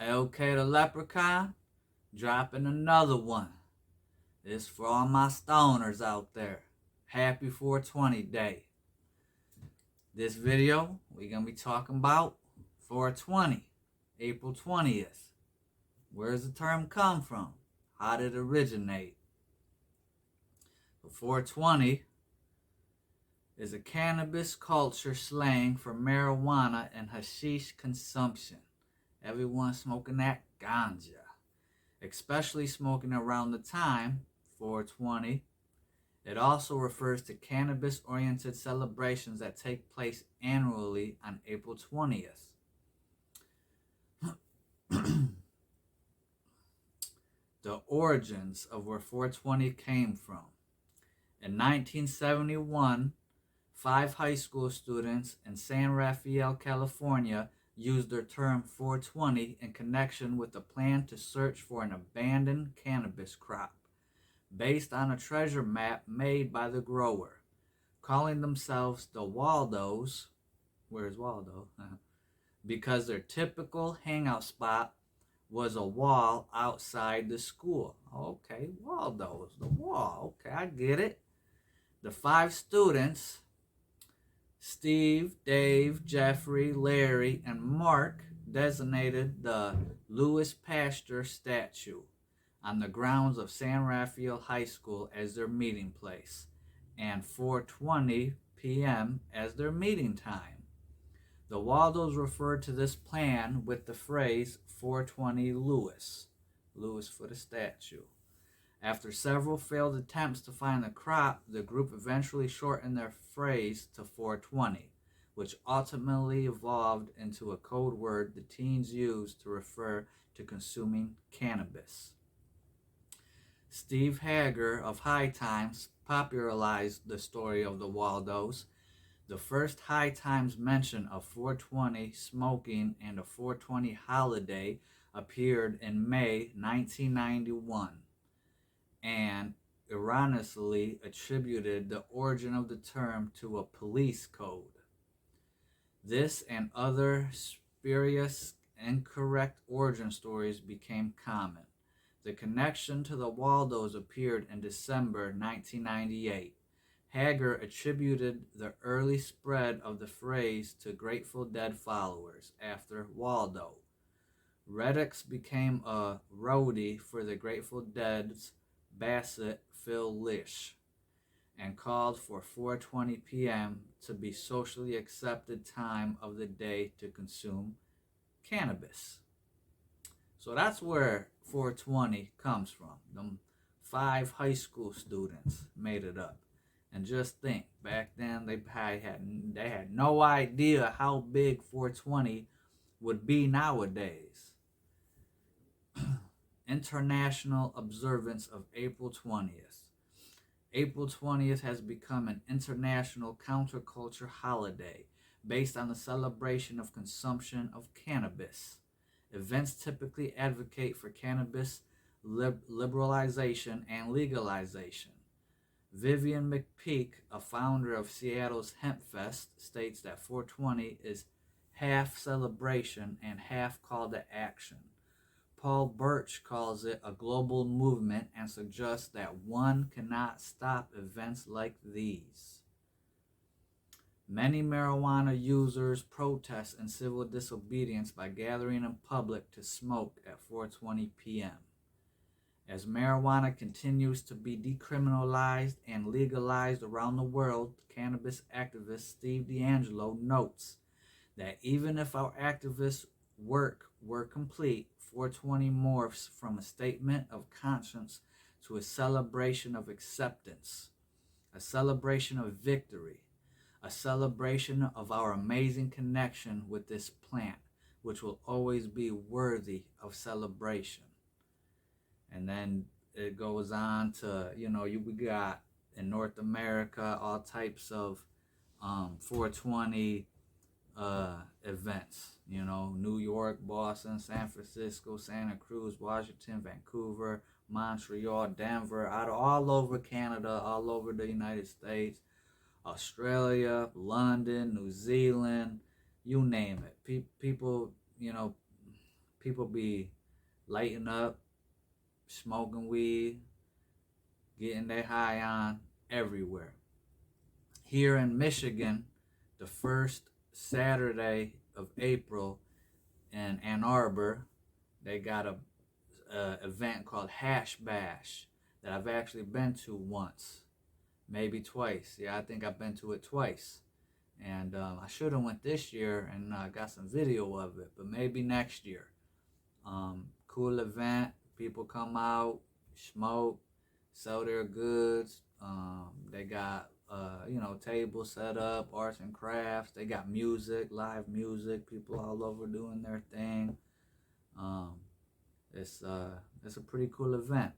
LK the Leprechaun dropping another one. This for all my stoners out there. Happy 420 day. This video, we're going to be talking about 420, April 20th. Where does the term come from? How did it originate? 420 is a cannabis culture slang for marijuana and hashish consumption. Everyone smoking that ganja, especially smoking around the time 420. It also refers to cannabis-oriented celebrations that take place annually on April 20th. The origins of where 420 came from. In 1971, 5 high school students in San Rafael, California used their term 420 in connection with a plan to search for an abandoned cannabis crop based on a treasure map made by the grower, calling themselves the Waldos. Where's Waldo? Because their typical hangout spot was a wall outside the school. Okay, Waldo's, the wall. Okay, I get it. The 5 students, Steve, Dave, Jeffrey, Larry, and Mark, designated the Louis Pasteur statue on the grounds of San Rafael High School as their meeting place, and 4:20 p.m. as their meeting time. The Waldos referred to this plan with the phrase 420 Louis for the statue. After several failed attempts to find the crop, the group eventually shortened their phrase to 420, which ultimately evolved into a code word the teens used to refer to consuming cannabis. Steve Hager of High Times popularized the story of the Waldos. The first High Times mention of 420 smoking and a 420 holiday appeared in May 1991 and erroneously attributed the origin of the term to a police code. This and other spurious, incorrect origin stories became common. The connection to the Waldos appeared in December 1998. Hager attributed the early spread of the phrase to Grateful Dead followers after Waldo. Reddix became a roadie for the Grateful Dead's Bassett Phil Lish and called for 4:20 p.m. to be socially accepted time of the day to consume cannabis. So that's where 420 comes from. Them 5 high school students made it up. And just think, back then they had no idea how big 420 would be nowadays. International Observance of April 20th. April 20th has become an international counterculture holiday based on the celebration of consumption of cannabis. Events typically advocate for cannabis liberalization and legalization. Vivian McPeak, a founder of Seattle's HempFest, states that 420 is half celebration and half call to action. Paul Birch calls it a global movement and suggests that one cannot stop events like these. Many marijuana users protest in civil disobedience by gathering in public to smoke at 4:20 p.m. As marijuana continues to be decriminalized and legalized around the world, cannabis activist Steve D'Angelo notes that even if our activist work were complete, 420 morphs from a statement of conscience to a celebration of acceptance, a celebration of victory, a celebration of our amazing connection with this plant, which will always be worthy of celebration. And then it goes on to, we got in North America all types of 420 events, New York, Boston, San Francisco, Santa Cruz, Washington, Vancouver, Montreal, Denver, all over Canada, all over the United States, Australia, London, New Zealand, you name it. People, people be lighting up, smoking weed, getting their high on everywhere. Here in Michigan, the first Saturday of April in Ann Arbor, they got a event called Hash Bash that I've actually been to once, maybe twice. Yeah, I think I've been to it twice. And I should have went this year and got some video of it, but maybe next year. Cool event. People come out, smoke, sell their goods. They got tables set up, arts and crafts. They got music, live music. People all over doing their thing. It's a pretty cool event.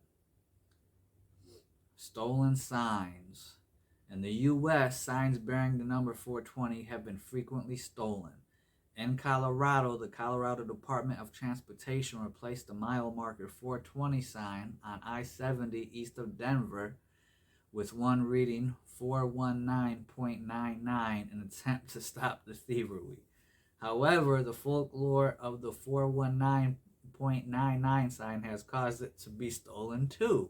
Stolen signs. In the U.S., signs bearing the number 420 have been frequently stolen. In Colorado, the Colorado Department of Transportation replaced the mile marker 420 sign on I-70 east of Denver with one reading 419.99 in an attempt to stop the thievery. However, the folklore of the 419.99 sign has caused it to be stolen too,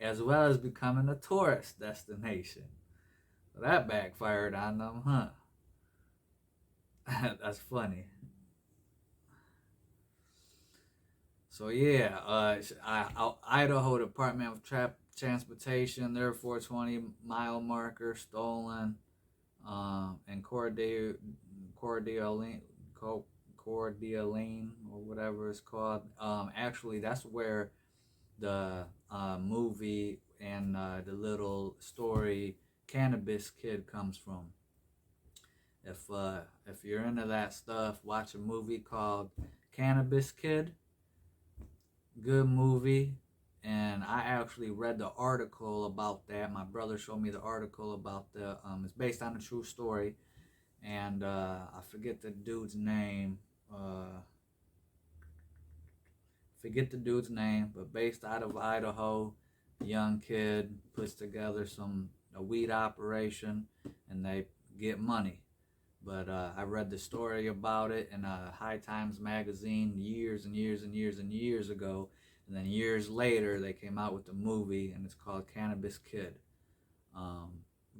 as well as becoming a tourist destination. So that backfired on them, huh? That's funny. So yeah, Idaho Department of Transportation, their 420 mile marker stolen, and Cordialine, or whatever it's called. Actually, that's where the movie and the little story Cannabis Kid comes from. If you're into that stuff, watch a movie called Cannabis Kid. Good movie. And I actually read the article about that. My brother showed me the article about it's based on a true story. And I forget the dude's name. But based out of Idaho, a young kid puts together a weed operation, and they get money. But I read the story about it in a High Times magazine years and years and years and years ago. And then years later, they came out with the movie, and it's called Cannabis Kid.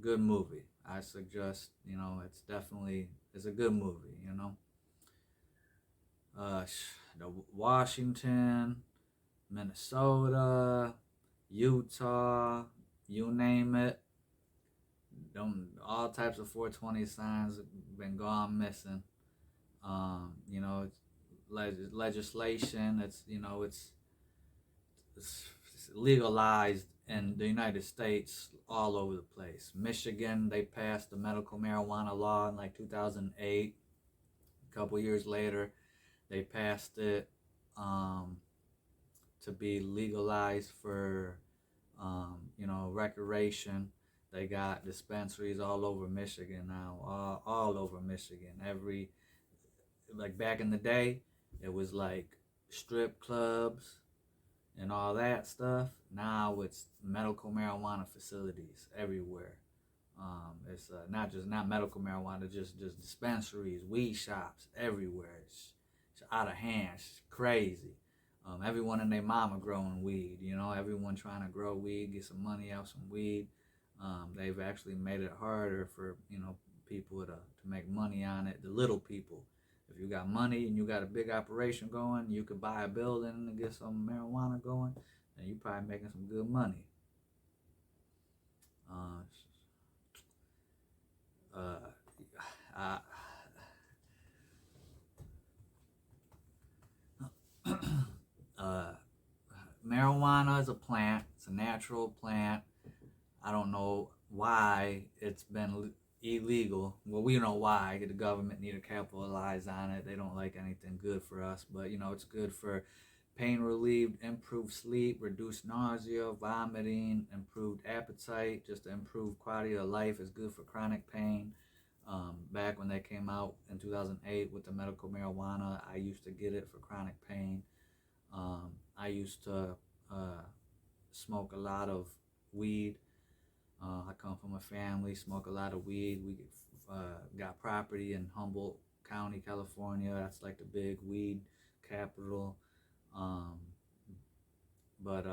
Good movie. I suggest, it's a good movie, The Washington, Minnesota, Utah, you name it. All types of 420 signs have been gone missing. It's legislation. It's legalized in the United States all over the place. Michigan, they passed the medical marijuana law in like 2008. A couple years later, they passed it to be legalized for recreation. They got dispensaries all over Michigan now, all over Michigan. Like back in the day, it was like strip clubs and all that stuff. Now it's medical marijuana facilities everywhere. It's not medical marijuana, just dispensaries, weed shops everywhere. It's out of hand. It's crazy. Everyone and their mama growing weed. Everyone trying to grow weed, get some money out some weed. They've actually made it harder for people to make money on it. The little people. If you got money and you got a big operation going, you could buy a building and get some marijuana going, and you're probably making some good money. Marijuana is a plant. It's a natural plant. I don't know why it's been illegal. Well, we know why. The government need to capitalize on it. They don't like anything good for us, but it's good for pain relief, improved sleep, reduced nausea, vomiting, improved appetite, just to improve quality of life. It's good for chronic pain. Back when they came out in 2008 with the medical marijuana, I used to get it for chronic pain. I used to smoke a lot of weed. I come from a family, smoke a lot of weed. We got property in Humboldt County, California. That's like the big weed capital. Um, but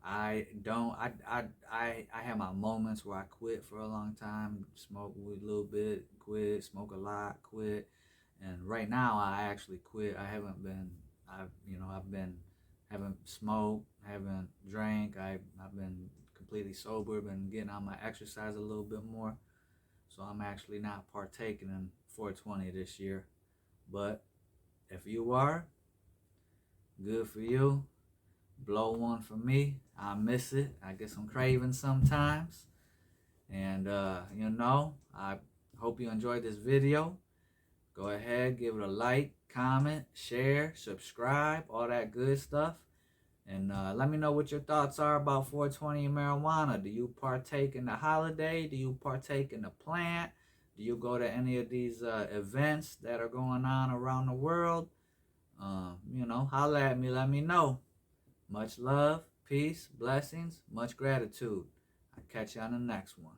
I don't. I have my moments where I quit for a long time, smoke a little bit, quit, smoke a lot, quit, and right now I actually quit. I haven't been. I've been haven't smoked, haven't drank. I've been completely sober. Been getting on my exercise a little bit more, so I'm actually not partaking in 420 this year. But if you are, good for you. Blow one for me. I miss it. I get some cravings sometimes. And, I hope you enjoyed this video. Go ahead, give it a like, comment, share, subscribe, all that good stuff. And let me know what your thoughts are about 420 and marijuana. Do you partake in the holiday? Do you partake in the plant? Do you go to any of these events that are going on around the world? Holla at me. Let me know. Much love, peace, blessings, much gratitude. I'll catch you on the next one.